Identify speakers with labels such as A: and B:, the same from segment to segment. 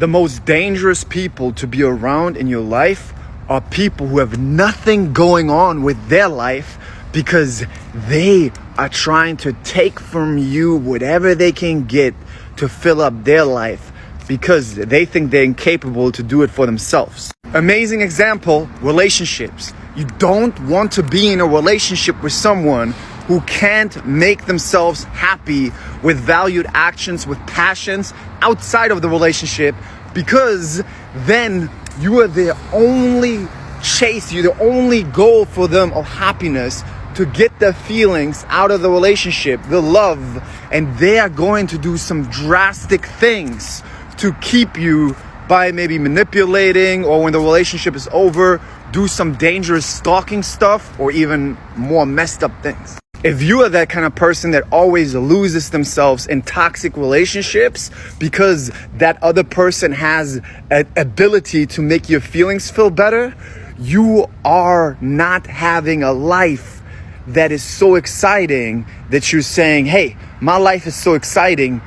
A: The most dangerous people to be around in your life are people who have nothing going on with their life because they are trying to take from you whatever they can get to fill up their life because they think they're incapable to do it for themselves. Amazing example, relationships. You don't want to be in a relationship with someone who can't make themselves happy with valued actions, with passions outside of the relationship, because then you are their only chase, you're the only goal for them of happiness, to get their feelings out of the relationship, the love, and they are going to do some drastic things to keep you by maybe manipulating, or when the relationship is over, do some dangerous stalking stuff or even more messed up things. If you are that kind of person that always loses themselves in toxic relationships because that other person has an ability to make your feelings feel better, you are not having a life that is so exciting that you're saying, hey, my life is so exciting.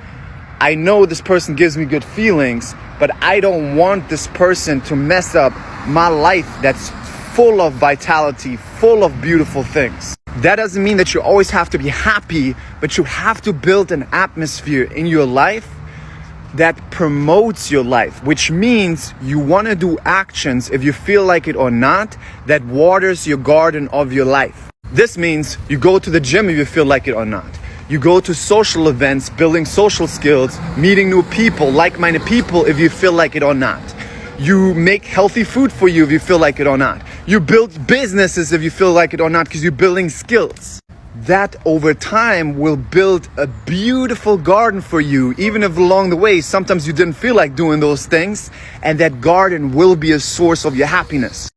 A: I know this person gives me good feelings, but I don't want this person to mess up my life that's full of vitality, full of beautiful things. That doesn't mean that you always have to be happy, but you have to build an atmosphere in your life that promotes your life, which means you want to do actions, if you feel like it or not, that waters your garden of your life. This means you go to the gym if you feel like it or not. You go to social events, building social skills, meeting new people, like-minded people if you feel like it or not. You make healthy food for you if you feel like it or not. You build businesses if you feel like it or not, because you're building skills. That over time will build a beautiful garden for you, even if along the way sometimes you didn't feel like doing those things, and that garden will be a source of your happiness.